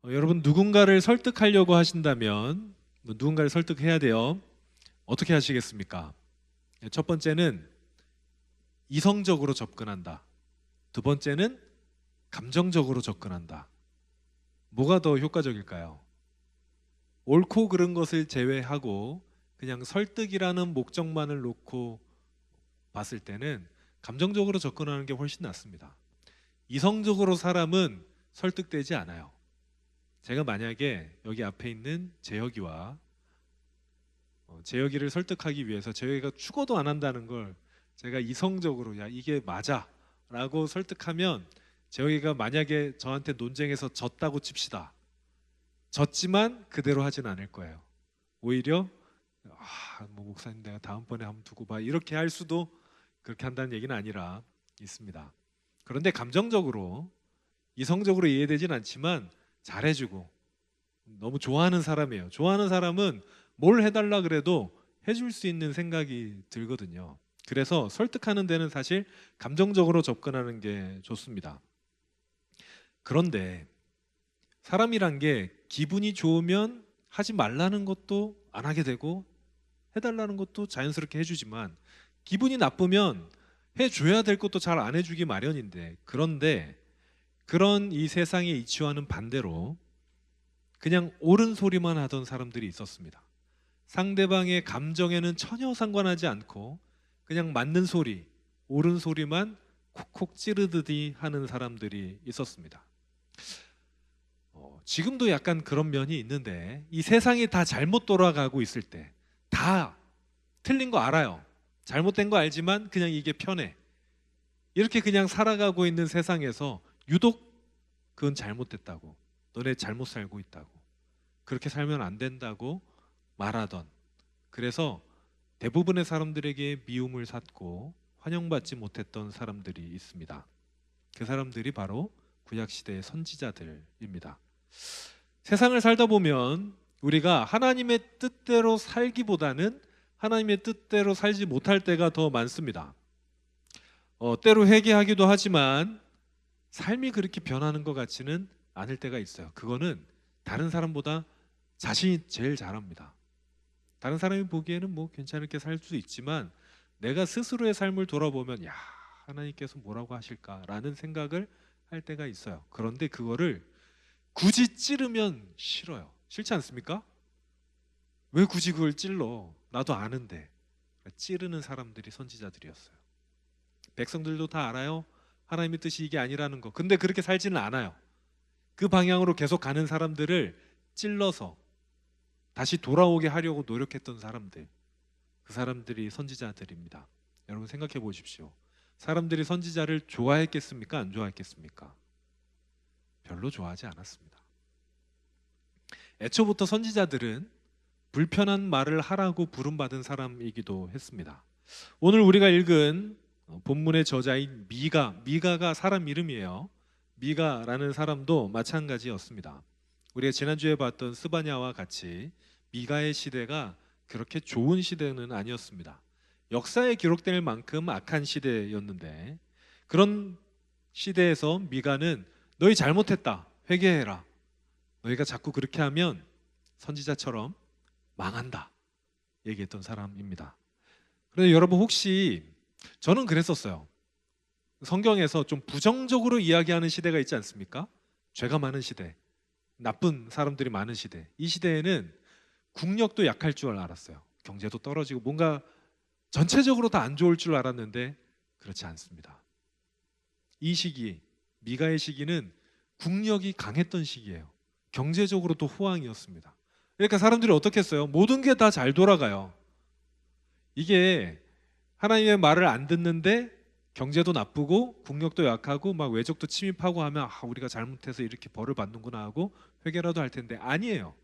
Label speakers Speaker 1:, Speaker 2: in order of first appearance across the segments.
Speaker 1: 여러분 누군가를 설득하려고 하신다면 누군가를 설득해야 돼요. 어떻게 하시겠습니까? 첫 번째는 이성적으로 접근한다. 두 번째는 감정적으로 접근한다. 뭐가 더 효과적일까요? 옳고 그른 것을 제외하고 그냥 설득이라는 목적만을 놓고 봤을 때는 감정적으로 접근하는 게 훨씬 낫습니다. 이성적으로 사람은 설득되지 않아요. 제가 만약에 여기 앞에 있는 재혁이와 재혁이를 설득하기 위해서 재혁이가 죽어도 안 한다는 걸 제가 이성적으로 야 이게 맞아 라고 설득하면 재혁이가 만약에 저한테 논쟁에서 졌다고 칩시다. 졌지만 그대로 하진 않을 거예요. 오히려 뭐 목사님 내가 다음번에 한번 두고 봐 이렇게 할 수도 그렇게 한다는 얘기는 아니라 있습니다. 그런데 감정적으로 이성적으로 이해되진 않지만 잘해주고 너무 좋아하는 사람이에요. 좋아하는 사람은 뭘 해달라 그래도 해줄 수 있는 생각이 들거든요. 그래서 설득하는 데는 사실 감정적으로 접근하는 게 좋습니다. 그런데 사람이란 게 기분이 좋으면 하지 말라는 것도 안 하게 되고 해달라는 것도 자연스럽게 해주지만 기분이 나쁘면 해줘야 될 것도 잘 안 해주기 마련인데 그런데 그런 이 세상의 이치와는 반대로 그냥 옳은 소리만 하던 사람들이 있었습니다. 상대방의 감정에는 전혀 상관하지 않고 그냥 맞는 소리, 옳은 소리만 콕콕 찌르듯이 하는 사람들이 있었습니다. 지금도 약간 그런 면이 있는데 이 세상이 다 잘못 돌아가고 있을 때 다 틀린 거 알아요. 잘못된 거 알지만 그냥 이게 편해. 이렇게 그냥 살아가고 있는 세상에서 유독 그건 잘못됐다고. 너네 잘못 살고 있다고. 그렇게 살면 안 된다고 말하던. 그래서 대부분의 사람들에게 미움을 샀고 환영받지 못했던 사람들이 있습니다. 그 사람들이 바로 구약시대의 선지자들입니다. 세상을 살다 보면 우리가 하나님의 뜻대로 살기보다는 하나님의 뜻대로 살지 못할 때가 더 많습니다. 때로 회개하기도 하지만 삶이 그렇게 변하는 것 같지는 않을 때가 있어요. 그거는 다른 사람보다 자신이 제일 잘합니다. 다른 사람이 보기에는 뭐 괜찮게 살 수 있지만 내가 스스로의 삶을 돌아보면 야 하나님께서 뭐라고 하실까라는 생각을 할 때가 있어요. 그런데 그거를 굳이 찌르면 싫어요. 싫지 않습니까? 왜 굳이 그걸 찔러? 나도 아는데. 찌르는 사람들이 선지자들이었어요. 백성들도 다 알아요. 하나님의 뜻이 이게 아니라는 거. 근데 그렇게 살지는 않아요. 그 방향으로 계속 가는 사람들을 찔러서 다시 돌아오게 하려고 노력했던 사람들. 그 사람들이 선지자들입니다. 여러분 생각해 보십시오. 사람들이 선지자를 좋아했겠습니까? 안 좋아했겠습니까? 별로 좋아하지 않았습니다. 애초부터 선지자들은 불편한 말을 하라고 부름받은 사람이기도 했습니다. 오늘 우리가 읽은 본문의 저자인 미가가 사람 이름이에요. 미가라는 사람도 마찬가지였습니다. 우리가 지난주에 봤던 스바냐와 같이 미가의 시대가 그렇게 좋은 시대는 아니었습니다. 역사에 기록될 만큼 악한 시대였는데 그런 시대에서 미가는 너희 잘못했다. 회개해라. 너희가 자꾸 그렇게 하면 선지자처럼 망한다. 얘기했던 사람입니다. 그런데 여러분 혹시 저는 그랬었어요. 성경에서 좀 부정적으로 이야기하는 시대가 있지 않습니까? 죄가 많은 시대, 나쁜 사람들이 많은 시대. 이 시대에는 국력도 약할 줄 알았어요. 경제도 떨어지고 뭔가 전체적으로 다 안 좋을 줄 알았는데 그렇지 않습니다. 이 시기, 미가의 시기는 국력이 강했던 시기예요. 경제적으로도 호황이었습니다. 그러니까 사람들이 어떻게 했어요? 모든 게 다 잘 돌아가요. 이게 하나님의 말을 안 듣는데 경제도 나쁘고 국력도 약하고 막 외적도 침입하고 하면 우리가 잘못해서 이렇게 벌을 받는구나 하고 회개라도 할 텐데 아니에요.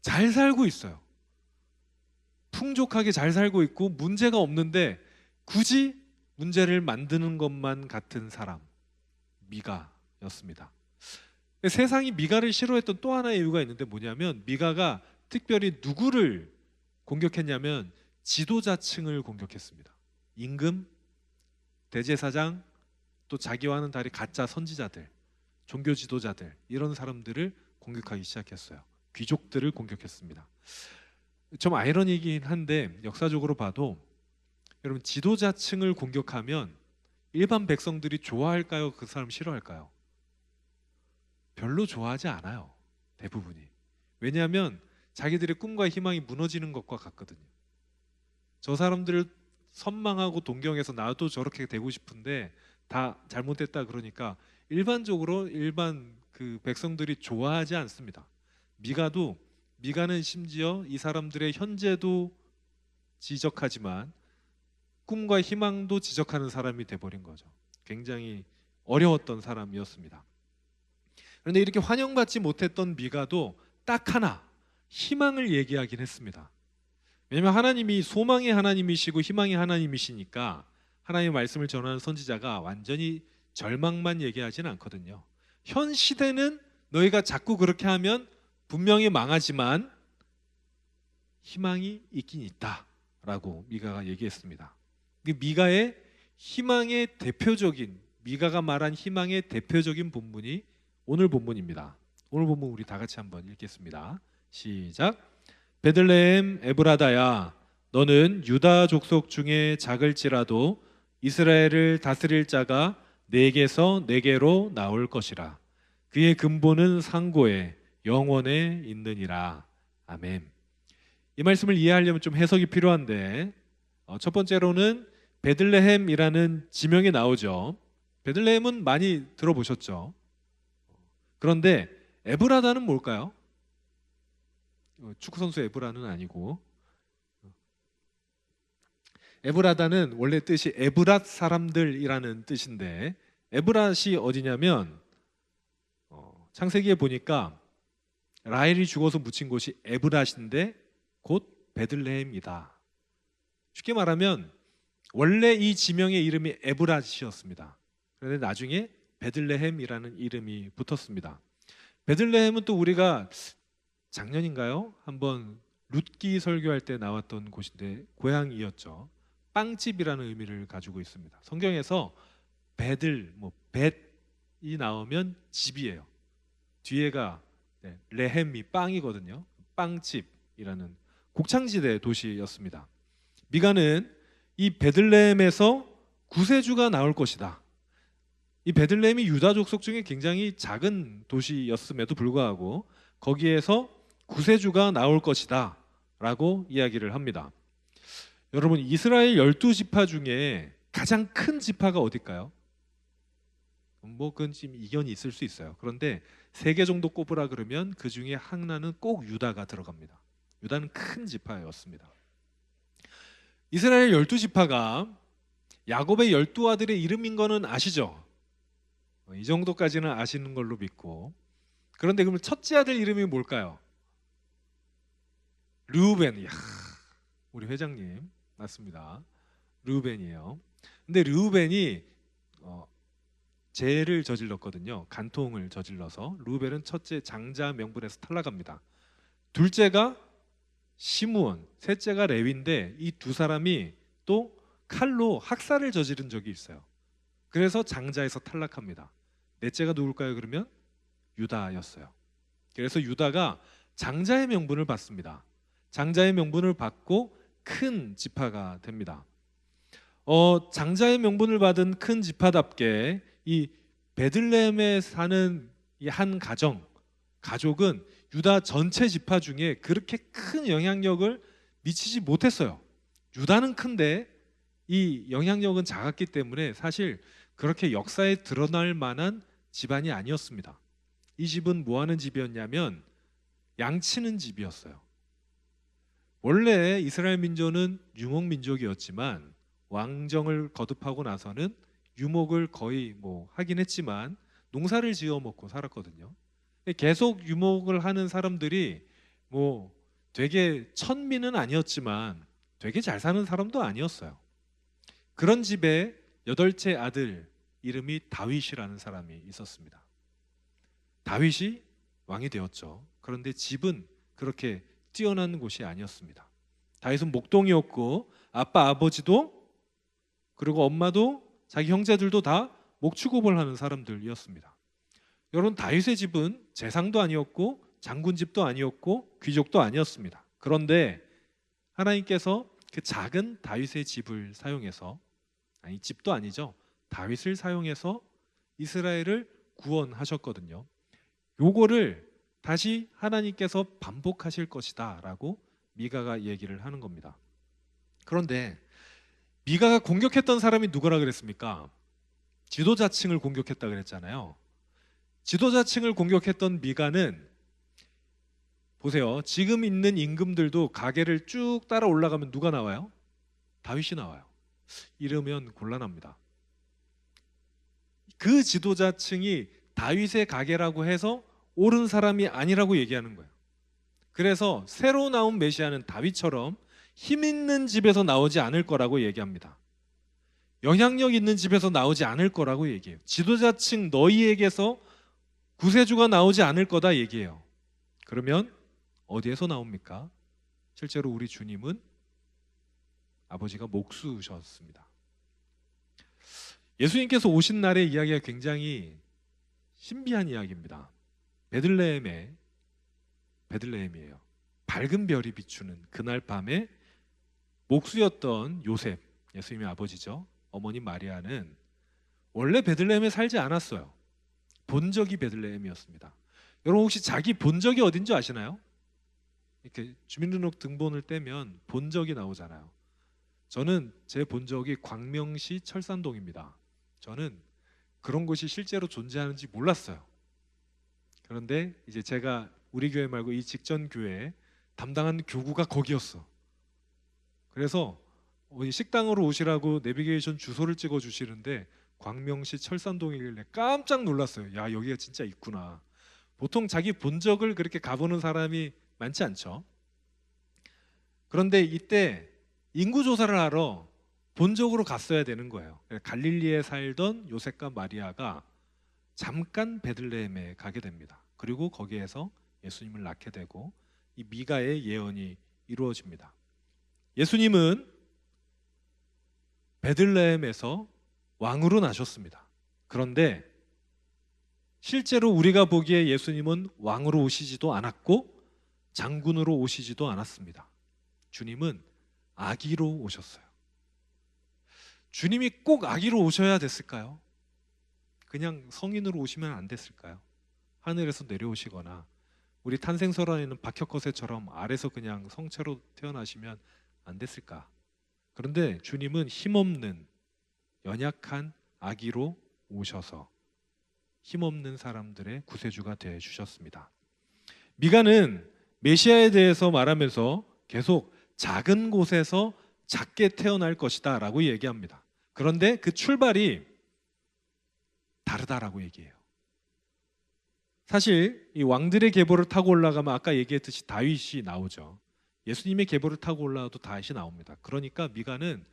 Speaker 1: 잘 살고 있어요. 풍족하게 잘 살고 있고 문제가 없는데 굳이 문제를 만드는 것만 같은 사람 미가였습니다. 세상이 미가를 싫어했던 또 하나의 이유가 있는데 뭐냐면 미가가 특별히 누구를 공격했냐면 지도자층을 공격했습니다. 임금, 대제사장, 또 자기와는 다르게 가짜 선지자들, 종교 지도자들 이런 사람들을 공격하기 시작했어요. 귀족들을 공격했습니다. 좀 아이러니긴 한데 역사적으로 봐도 여러분 지도자층을 공격하면 일반 백성들이 좋아할까요? 그 사람 싫어할까요? 별로 좋아하지 않아요. 대부분이. 왜냐하면 자기들의 꿈과 희망이 무너지는 것과 같거든요. 저 사람들을 선망하고 동경해서 나도 저렇게 되고 싶은데 다 잘못됐다 그러니까 일반적으로 일반 그 백성들이 좋아하지 않습니다. 미가는 심지어 이 사람들의 현재도 지적하지만 꿈과 희망도 지적하는 사람이 돼버린 거죠. 굉장히 어려웠던 사람이었습니다. 그런데 이렇게 환영받지 못했던 미가도 딱 하나 희망을 얘기하긴 했습니다. 왜냐하면 하나님이 소망의 하나님이시고 희망의 하나님이시니까 하나님의 말씀을 전하는 선지자가 완전히 절망만 얘기하지는 않거든요. 현 시대는 너희가 자꾸 그렇게 하면 분명히 망하지만 희망이 있긴 있다라고 미가가 얘기했습니다. 미가의 희망의 대표적인 미가가 말한 희망의 대표적인 본문이 오늘 본문입니다. 오늘 본문 우리 다 같이 한번 읽겠습니다. 시작. 베들레헴 에브라다야 너는 유다 족속 중에 작을지라도 이스라엘을 다스릴 자가 내게서 내게로 나올 것이라. 그의 근본은 상고에 영원에 있느니라. 아멘. 이 말씀을 이해하려면 좀 해석이 필요한데 첫 번째로는 베들레헴이라는 지명이 나오죠. 베들레헴은 많이 들어보셨죠. 그런데 에브라다는 뭘까요? 축구선수 에브라는 아니고 에브라다는 원래 뜻이 에브랏 사람들이라는 뜻인데 에브랏이 어디냐면 창세기에 보니까 라헬이 죽어서 묻힌 곳이 에브랏인데 곧 베들레헴이다. 쉽게 말하면 원래 이 지명의 이름이 에브랏이었습니다. 그런데 나중에 베들레헴이라는 이름이 붙었습니다. 베들레헴은 또 우리가 작년인가요? 한번 룻기 설교할 때 나왔던 곳인데 고향이었죠. 빵집이라는 의미를 가지고 있습니다. 성경에서 벳이 나오면 집이에요. 뒤에가 레헴이 빵이거든요. 빵집이라는 곡창지대 도시였습니다. 미가는 이 베들레헴에서 구세주가 나올 것이다. 이 베들레헴이 유다 족속 중에 굉장히 작은 도시였음에도 불구하고 거기에서 구세주가 나올 것이다 라고 이야기를 합니다. 여러분 이스라엘 12지파 중에 가장 큰 지파가 어딜까요? 그건 지금 이견이 있을 수 있어요. 그런데 3개 정도 꼽으라 그러면 그 중에 하나는 꼭 유다가 들어갑니다. 유다는 큰 지파였습니다. 이스라엘 12지파가 야곱의 12아들의 이름인 거는 아시죠? 이 정도까지는 아시는 걸로 믿고 그런데 그러면 첫째 아들 이름이 뭘까요? 르우벤. 우리 회장님 맞습니다. 르우벤이에요. 근데 르우벤이 죄를 저질렀거든요. 간통을 저질러서 르우벤은 첫째 장자 명분에서 탈락합니다. 둘째가 시므온, 셋째가 레위인데 이 두 사람이 또 칼로 학살을 저지른 적이 있어요. 그래서 장자에서 탈락합니다. 넷째가 누굴까요? 그러면 유다였어요. 그래서 유다가 장자의 명분을 받습니다. 장자의 명분을 받고 큰 지파가 됩니다. 장자의 명분을 받은 큰 지파답게 이 베들레헴에 사는 이 한 가족은 유다 전체 지파 중에 그렇게 큰 영향력을 미치지 못했어요. 유다는 큰데 이 영향력은 작았기 때문에 사실 그렇게 역사에 드러날 만한 집안이 아니었습니다. 이 집은 뭐 하는 집이었냐면 양치는 집이었어요. 원래 이스라엘 민족은 유목민족이었지만 왕정을 거듭하고 나서는 유목을 거의 하긴 했지만 농사를 지어 먹고 살았거든요. 계속 유목을 하는 사람들이 되게 천민은 아니었지만 되게 잘 사는 사람도 아니었어요. 그런 집에 8째 아들 이름이 다윗이라는 사람이 있었습니다. 다윗이 왕이 되었죠. 그런데 집은 그렇게 뛰어난 곳이 아니었습니다. 다윗은 목동이었고 아빠 아버지도 그리고 엄마도 자기 형제들도 다 목축업을 하는 사람들이었습니다. 여러분 다윗의 집은 재상도 아니었고 장군집도 아니었고 귀족도 아니었습니다. 그런데 하나님께서 그 작은 다윗의 집을 사용해서, 아니 집도 아니죠, 다윗을 사용해서 이스라엘을 구원하셨거든요. 요거를 다시 하나님께서 반복하실 것이다 라고 미가가 얘기를 하는 겁니다. 그런데 미가가 공격했던 사람이 누구라 그랬습니까? 지도자층을 공격했다 그랬잖아요. 지도자층을 공격했던 미가는, 보세요, 지금 있는 임금들도 가계를 쭉 따라 올라가면 누가 나와요? 다윗이 나와요. 이러면 곤란합니다. 그 지도자층이 다윗의 가계라고 해서 옳은 사람이 아니라고 얘기하는 거예요. 그래서 새로 나온 메시아는 다윗처럼 힘 있는 집에서 나오지 않을 거라고 얘기합니다. 영향력 있는 집에서 나오지 않을 거라고 얘기해요. 지도자층 너희에게서 구세주가 나오지 않을 거다 얘기해요. 그러면 어디에서 나옵니까? 실제로 우리 주님은 아버지가 목수셨습니다. 예수님께서 오신 날의 이야기가 굉장히 신비한 이야기입니다. 베들레헴이에요. 밝은 별이 비추는 그날 밤에 목수였던 요셉, 예수님의 아버지죠, 어머니 마리아는 원래 베들레헴에 살지 않았어요. 본적이 베들레헴이었습니다. 여러분 혹시 자기 본적이 어딘지 아시나요? 이렇게 주민등록 등본을 떼면 본적이 나오잖아요. 저는 제 본적이 광명시 철산동입니다. 저는 그런 곳이 실제로 존재하는지 몰랐어요. 그런데 이제 제가 우리 교회 말고 이 직전 교회에 담당한 교구가 거기였어. 그래서 식당으로 오시라고 내비게이션 주소를 찍어 주시는데 광명시 철산동이길래 깜짝 놀랐어요. 야, 여기가 진짜 있구나. 보통 자기 본적을 그렇게 가보는 사람이 많지 않죠. 그런데 이때 인구조사를 하러 본적으로 갔어야 되는 거예요. 갈릴리에 살던 요셉과 마리아가 잠깐 베들레헴에 가게 됩니다. 그리고 거기에서 예수님을 낳게 되고 이 미가의 예언이 이루어집니다. 예수님은 베들레헴에서 왕으로 나셨습니다. 그런데 실제로 우리가 보기에 예수님은 왕으로 오시지도 않았고 장군으로 오시지도 않았습니다. 주님은 아기로 오셨어요. 주님이 꼭 아기로 오셔야 됐을까요? 그냥 성인으로 오시면 안 됐을까요? 하늘에서 내려오시거나 우리 탄생설화에는 박혁거세처럼 아래서 그냥 성체로 태어나시면 안 됐을까? 그런데 주님은 힘없는 연약한 아기로 오셔서 힘없는 사람들의 구세주가 되어 주셨습니다. 미가는 메시아에 대해서 말하면서 계속 작은 곳에서 작게 태어날 것이다 라고 얘기합니다. 그런데 그 출발이 다르다라고 얘기해요. 사실 이 왕들의 계보를 타고 올라가면 아까 얘기했듯이 다윗이 나오죠. 예수님의 계보를 타고 올라가도 다윗이 나옵니다. 그러니까 미가는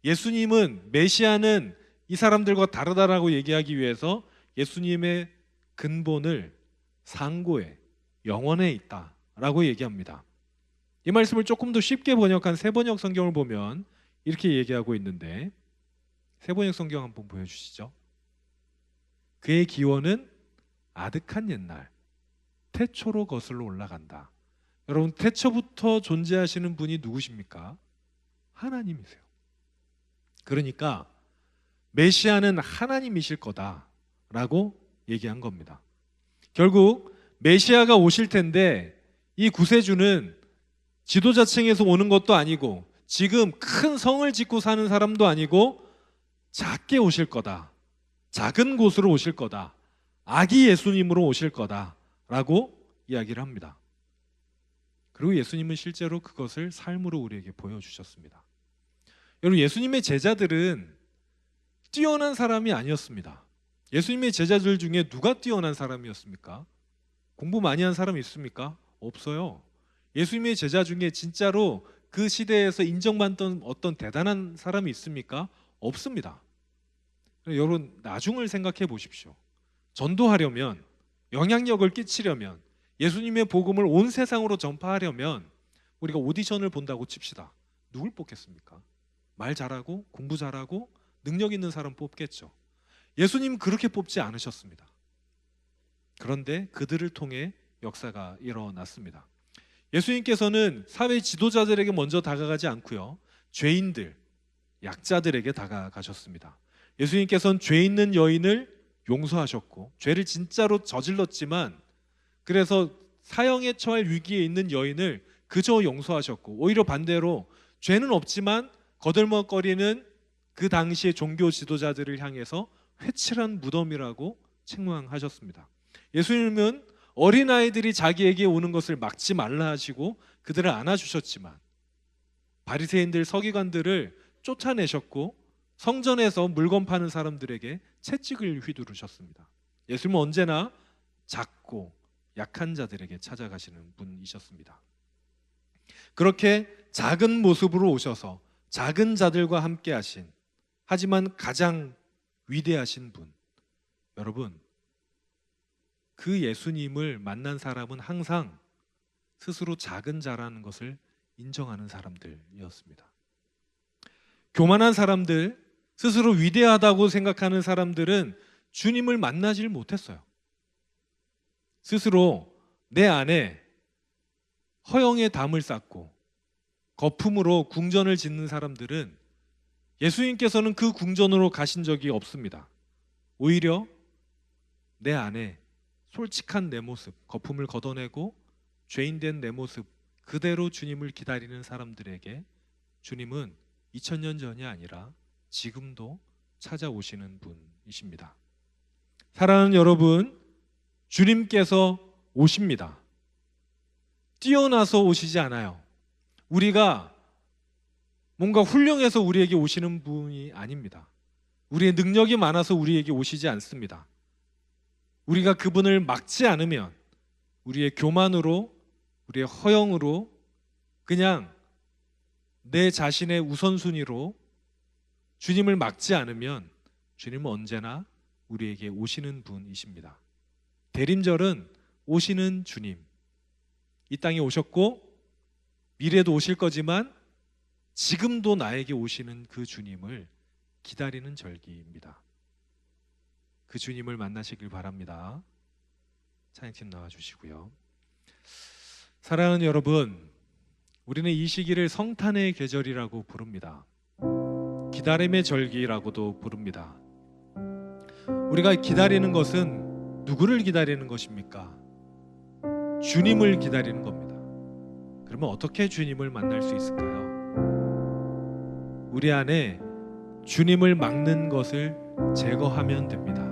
Speaker 1: 예수님은, 메시아는 이 사람들과 다르다라고 얘기하기 위해서 예수님의 근본을 상고에, 영원에 있다라고 얘기합니다. 이 말씀을 조금 더 쉽게 번역한 세번역 성경을 보면 이렇게 얘기하고 있는데, 세번역 성경 한번 보여주시죠. 그의 기원은 아득한 옛날 태초로 거슬러 올라간다. 여러분, 태초부터 존재하시는 분이 누구십니까? 하나님이세요. 그러니까 메시아는 하나님이실 거다라고 얘기한 겁니다. 결국 메시아가 오실 텐데 이 구세주는 지도자층에서 오는 것도 아니고 지금 큰 성을 짓고 사는 사람도 아니고 작게 오실 거다. 작은 곳으로 오실 거다. 아기 예수님으로 오실 거다라고 이야기를 합니다. 그리고 예수님은 실제로 그것을 삶으로 우리에게 보여주셨습니다. 여러분, 예수님의 제자들은 뛰어난 사람이 아니었습니다. 예수님의 제자들 중에 누가 뛰어난 사람이었습니까? 공부 많이 한 사람이 있습니까? 없어요. 예수님의 제자 중에 진짜로 그 시대에서 인정받던 어떤 대단한 사람이 있습니까? 없습니다. 여러분, 나중을 생각해 보십시오. 전도하려면, 영향력을 끼치려면, 예수님의 복음을 온 세상으로 전파하려면 우리가 오디션을 본다고 칩시다. 누굴 뽑겠습니까? 말 잘하고 공부 잘하고 능력 있는 사람 뽑겠죠. 예수님 그렇게 뽑지 않으셨습니다. 그런데 그들을 통해 역사가 일어났습니다. 예수님께서는 사회 지도자들에게 먼저 다가가지 않고요, 죄인들, 약자들에게 다가가셨습니다. 예수님께서는 죄 있는 여인을 용서하셨고, 죄를 진짜로 저질렀지만 그래서 사형에 처할 위기에 있는 여인을 그저 용서하셨고, 오히려 반대로 죄는 없지만 거들먹거리는 그 당시의 종교 지도자들을 향해서 회칠한 무덤이라고 책망하셨습니다. 예수님은 어린아이들이 자기에게 오는 것을 막지 말라 하시고 그들을 안아주셨지만, 바리새인들, 서기관들을 쫓아내셨고 성전에서 물건 파는 사람들에게 채찍을 휘두르셨습니다. 예수님은 언제나 작고 약한 자들에게 찾아가시는 분이셨습니다. 그렇게 작은 모습으로 오셔서 작은 자들과 함께 하신, 하지만 가장 위대하신 분, 여러분, 그 예수님을 만난 사람은 항상 스스로 작은 자라는 것을 인정하는 사람들이었습니다. 교만한 사람들, 스스로 위대하다고 생각하는 사람들은 주님을 만나질 못했어요. 스스로 내 안에 허영의 담을 쌓고 거품으로 궁전을 짓는 사람들은 예수님께서는 그 궁전으로 가신 적이 없습니다. 오히려 내 안에 솔직한 내 모습, 거품을 걷어내고 죄인된 내 모습 그대로 주님을 기다리는 사람들에게 주님은 2000년 전이 아니라 지금도 찾아오시는 분이십니다. 사랑하는 여러분, 주님께서 오십니다. 뛰어나서 오시지 않아요. 우리가 뭔가 훌륭해서 우리에게 오시는 분이 아닙니다. 우리의 능력이 많아서 우리에게 오시지 않습니다. 우리가 그분을 막지 않으면, 우리의 교만으로, 우리의 허영으로, 그냥 내 자신의 우선순위로 주님을 막지 않으면 주님은 언제나 우리에게 오시는 분이십니다. 대림절은 오시는 주님, 이 땅에 오셨고 미래도 오실 거지만 지금도 나에게 오시는 그 주님을 기다리는 절기입니다. 그 주님을 만나시길 바랍니다. 찬양팀 나와주시고요. 사랑하는 여러분, 우리는 이 시기를 성탄의 계절이라고 부릅니다. 기다림의 절기라고도 부릅니다. 우리가 기다리는 것은 누구를 기다리는 것입니까? 주님을 기다리는 겁니다. 그러면 어떻게 주님을 만날 수 있을까요? 우리 안에 주님을 막는 것을 제거하면 됩니다.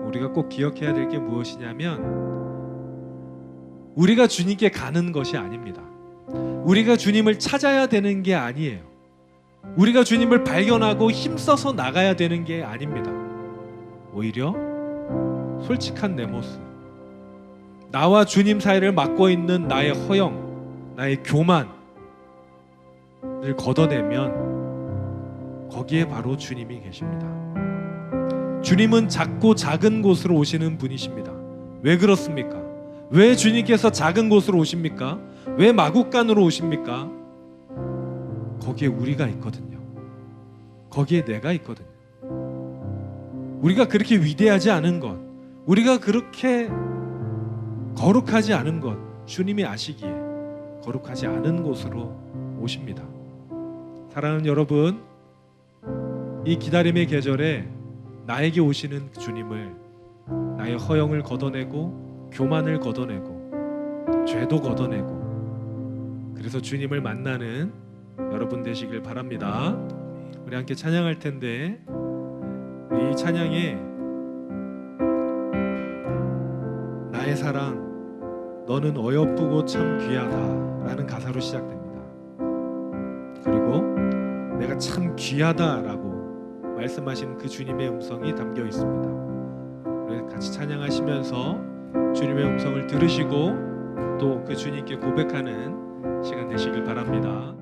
Speaker 1: 우리가 꼭 기억해야 될 게 무엇이냐면, 우리가 주님께 가는 것이 아닙니다. 우리가 주님을 찾아야 되는 게 아니에요. 우리가 주님을 발견하고 힘써서 나가야 되는 게 아닙니다. 오히려 솔직한 내 모습, 나와 주님 사이를 막고 있는 나의 허영, 나의 교만을 걷어내면 거기에 바로 주님이 계십니다. 주님은 작고 작은 곳으로 오시는 분이십니다. 왜 그렇습니까? 왜 주님께서 작은 곳으로 오십니까? 왜 마국간으로 오십니까? 거기에 우리가 있거든요. 거기에 내가 있거든요. 우리가 그렇게 위대하지 않은 것, 우리가 그렇게 거룩하지 않은 것, 주님이 아시기에 거룩하지 않은 곳으로 오십니다. 사랑하는 여러분, 이 기다림의 계절에 나에게 오시는 주님을, 나의 허영을 걷어내고 교만을 걷어내고 죄도 걷어내고, 그래서 주님을 만나는 여러분 되시길 바랍니다. 우리 함께 찬양할 텐데, 이 찬양에 나의 사랑 너는 어여쁘고 참 귀하다 라는 가사로 시작됩니다. 그리고 내가 참 귀하다라고 말씀하신 그 주님의 음성이 담겨 있습니다. 우리 같이 찬양하시면서 주님의 음성을 들으시고 또 그 주님께 고백하는 시간 되시길 바랍니다.